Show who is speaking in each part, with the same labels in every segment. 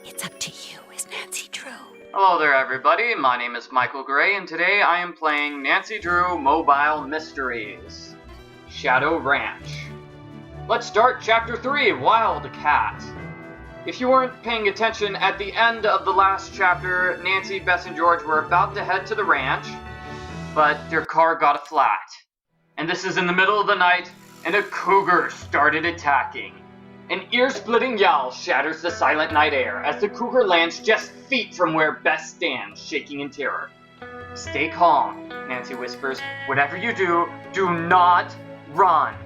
Speaker 1: It's up to you as Nancy Drew.
Speaker 2: Hello there, everybody. My name is Michael Gray, and today I am playing Nancy Drew Mobile Mysteries Shadow Ranch. Let's start Chapter 3, Wild Cat. If you weren't paying attention, at the end of the last chapter, Nancy, Bess, and George were about to head to the ranch, but their car got a flat. And this is in the middle of the night, and a cougar started attacking. An ear-splitting yowl shatters the silent night air as the cougar lands just feet from where Bess stands, shaking in terror. Stay calm, Nancy whispers. Whatever you do, do not run.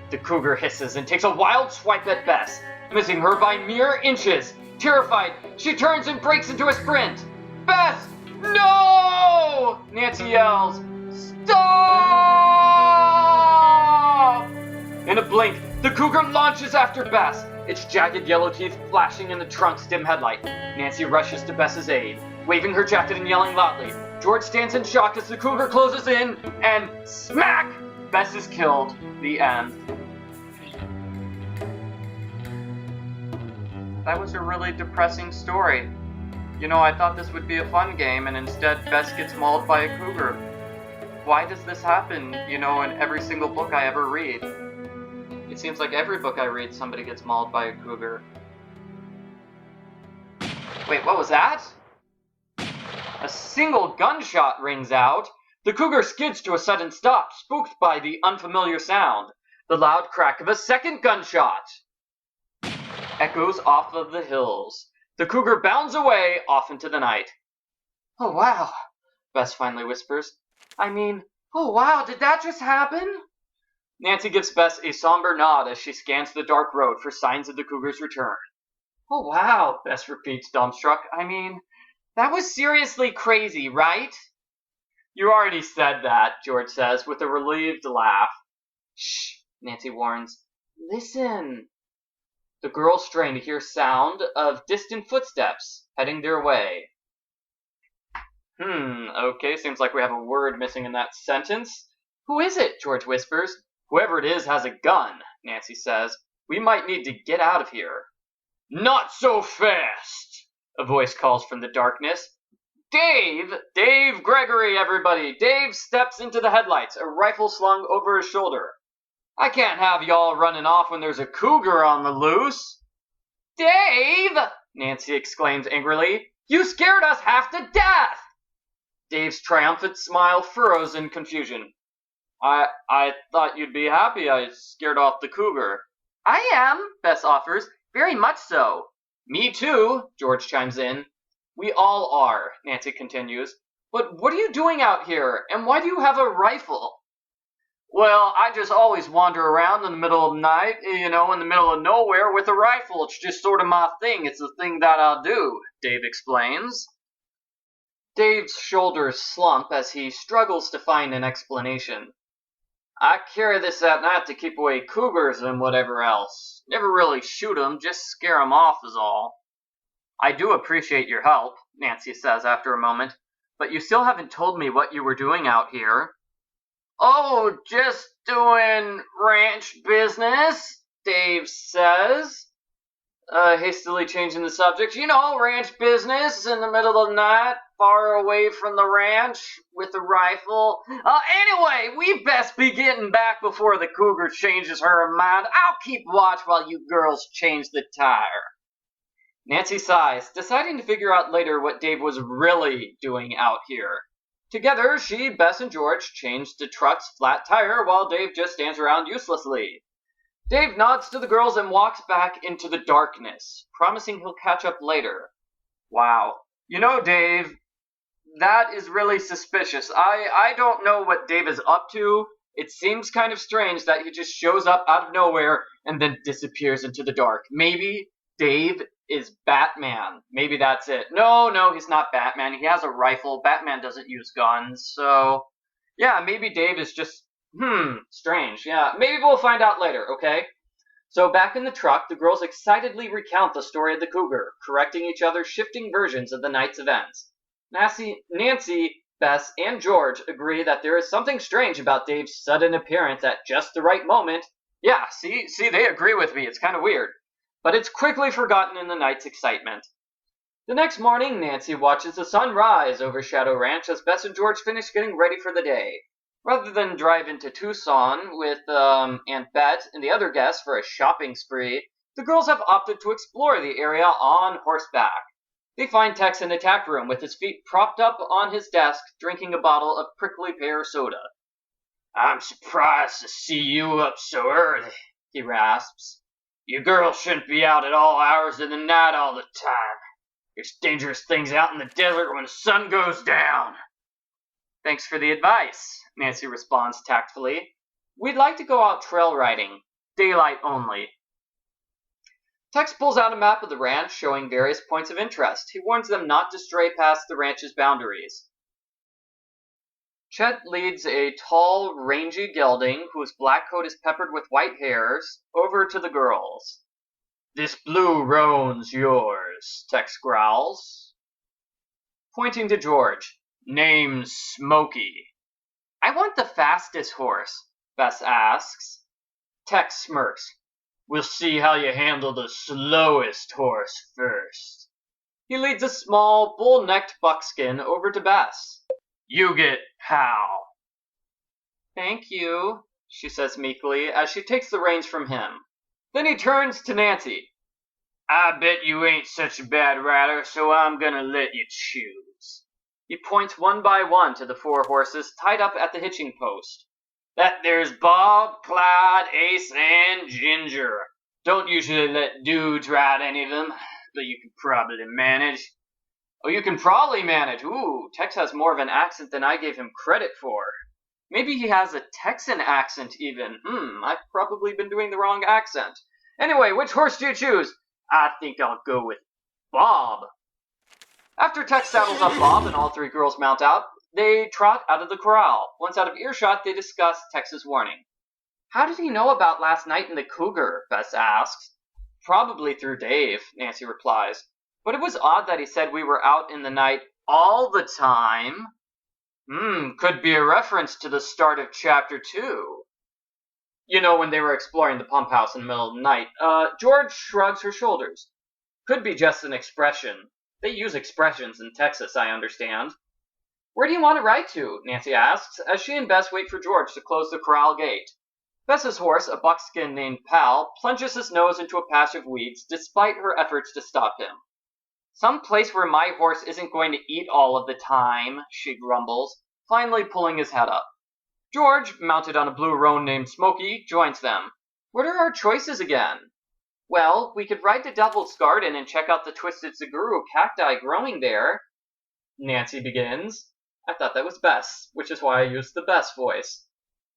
Speaker 2: The cougar hisses and takes a wild swipe at Bess, missing her by mere inches. Terrified, she turns and breaks into a sprint. Bess, no! Nancy yells. Stop! In a blink, the cougar launches after Bess, its jagged yellow teeth flashing in the trunk's dim headlight. Nancy rushes to Bess's aid, waving her jacket and yelling loudly. George stands in shock as the cougar closes in, and smack! Bess is killed. The end. That was a really depressing story. You know, I thought this would be a fun game, and instead Bess gets mauled by a cougar. Why does this happen, in every single book I ever read? It seems like every book I read, somebody gets mauled by a cougar. Wait, what was that? A single gunshot rings out. The cougar skids to a sudden stop, spooked by the unfamiliar sound. The loud crack of a second gunshot echoes off of the hills. The cougar bounds away, off into the night. Oh, wow, Bess finally whispers. Oh, wow, did that just happen? Nancy gives Bess a somber nod as she scans the dark road for signs of the cougar's return. Oh, wow, Bess repeats, dumbstruck. That was seriously crazy, right? You already said that, George says, with a relieved laugh. Shh, Nancy warns. Listen. The girls strain to hear sound of distant footsteps heading their way. Okay, seems like we have a word missing in that sentence. Who is it? George whispers. Whoever it is has a gun, Nancy says. We might need to get out of here. Not so fast, a voice calls from the darkness. Dave Gregory, everybody. Dave steps into the headlights, a rifle slung over his shoulder. I can't have y'all running off when there's a cougar on the loose. Dave, Nancy exclaims angrily. You scared us half to death. Dave's triumphant smile furrows in confusion. I thought you'd be happy I scared off the cougar. I am, Bess offers. Very much so. Me too, George chimes in. We all are, Nancy continues. But what are you doing out here, and why do you have a rifle? Well, I just always wander around in the middle of the night, in the middle of nowhere with a rifle. It's just sort of my thing. It's the thing that I'll do, Dave explains. Dave's shoulders slump as he struggles to find an explanation. I carry this at night to keep away cougars and whatever else. Never really shoot 'em, just scare 'em off is all. I do appreciate your help, Nancy says after a moment, but you still haven't told me what you were doing out here. Oh, just doing ranch business, Dave says, hastily changing the subject. Ranch business in the middle of the night, far away from the ranch, with a rifle. Anyway, we best be getting back before the cougar changes her mind. I'll keep watch while you girls change the tire. Nancy sighs, deciding to figure out later what Dave was really doing out here. Together, she, Bess, and George change the truck's flat tire while Dave just stands around uselessly. Dave nods to the girls and walks back into the darkness, promising he'll catch up later. Wow. Dave, that is really suspicious. I don't know what Dave is up to. It seems kind of strange that he just shows up out of nowhere and then disappears into the dark. Maybe Dave is Batman. Maybe that's it. No, he's not Batman. He has a rifle. Batman doesn't use guns. So, yeah, maybe Dave is just, strange. Yeah, maybe we'll find out later, okay? So back in the truck, the girls excitedly recount the story of the cougar, correcting each other's shifting versions of the night's events. Nancy, Bess, and George agree that there is something strange about Dave's sudden appearance at just the right moment. Yeah, see, they agree with me. It's kind of weird. But it's quickly forgotten in the night's excitement. The next morning, Nancy watches the sun rise over Shadow Ranch as Bess and George finish getting ready for the day. Rather than drive into Tucson with Aunt Bet and the other guests for a shopping spree, the girls have opted to explore the area on horseback. They find Tex in the tack room with his feet propped up on his desk, drinking a bottle of prickly pear soda. "I'm surprised to see you up so early," he rasps. "You girls shouldn't be out at all hours of the night all the time. There's dangerous things out in the desert when the sun goes down." "Thanks for the advice," Nancy responds tactfully. "We'd like to go out trail riding. Daylight only." Tex pulls out a map of the ranch showing various points of interest. He warns them not to stray past the ranch's boundaries. Chet leads a tall, rangy gelding whose black coat is peppered with white hairs over to the girls. "This blue roan's yours," Tex growls, pointing to George. "Name's Smoky." "I want the fastest horse," Bess asks. Tex smirks. "We'll see how you handle the slowest horse first." He leads a small, bull-necked buckskin over to Bess. "You get Pal." "Thank you," she says meekly as she takes the reins from him. Then he turns to Nancy. "I bet you ain't such a bad rider, so I'm gonna let you choose." He points one by one to the 4 horses tied up at the hitching post. "That there's Bob, Clyde, Ace, and Ginger. Don't usually let dudes ride any of them, but you can probably manage." "Oh, you can probably manage. Ooh, Tex has more of an accent than I gave him credit for. Maybe he has a Texan accent even. I've probably been doing the wrong accent. Anyway, which horse do you choose?" "I think I'll go with Bob." After Tex saddles up Bob and all 3 girls mount out, they trot out of the corral. Once out of earshot, they discuss Tex's warning. "How did he know about last night in the cougar?" Bess asks. "Probably through Dave," Nancy replies. "But it was odd that he said we were out in the night all the time." Could be a reference to the start of chapter 2. You know, when they were exploring the pump house in the middle of the night. George shrugs her shoulders. "Could be just an expression. They use expressions in Texas, I understand." "Where do you want to ride to?" Nancy asks, as she and Bess wait for George to close the corral gate. Bess's horse, a buckskin named Pal, plunges his nose into a patch of weeds despite her efforts to stop him. "Some place where my horse isn't going to eat all of the time," she grumbles, finally pulling his head up. George, mounted on a blue roan named Smoky, joins them. "What are our choices again?" "Well, we could ride to Devil's Garden and check out the twisted Saguru cacti growing there," Nancy begins. I thought that was Bess, which is why I used the Bess voice.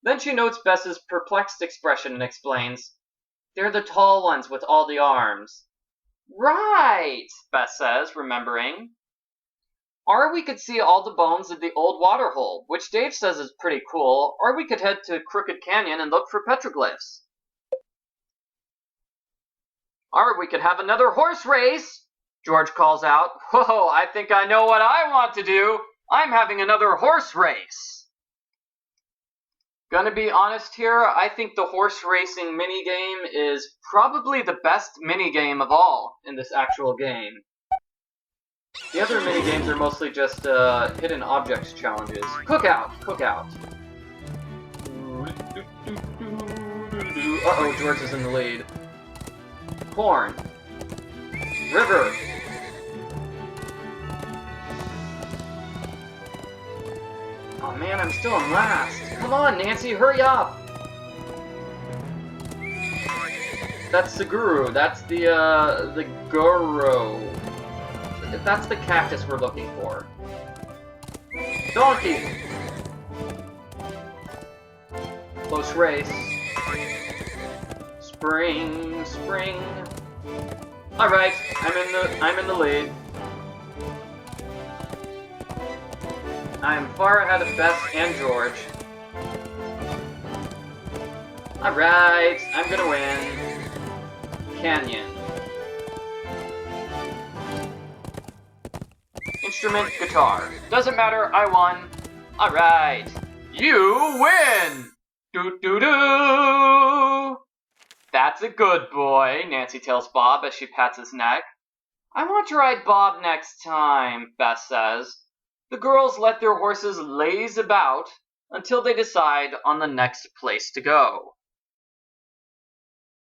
Speaker 2: Then she notes Bess's perplexed expression and explains, "They're the tall ones with all the arms." "Right," Bess says, remembering. "Or we could see all the bones of the old water hole, which Dave says is pretty cool, or we could head to Crooked Canyon and look for petroglyphs. Or we could have another horse race," George calls out. "Whoa, I think I know what I want to do. I'm having another horse race." Gonna be honest here, I think the horse racing minigame is probably the best minigame of all in this actual game. The other minigames are mostly just hidden objects challenges. Cookout. Uh-oh, George is in the lead. Corn. River. Oh man, I'm still in last. Come on, Nancy, hurry up! That's the guru. That's the guru. That's the cactus we're looking for. Donkey! Close race. Spring. Alright, I'm in the lead. I'm far ahead of Bess and George. Alright, I'm gonna win. Canyon. Instrument, guitar. Doesn't matter, I won. Alright. You win! Doo-doo-doo! That's a good boy, Nancy tells Bob as she pats his neck. I want to ride Bob next time, Bess says. The girls let their horses laze about until they decide on the next place to go.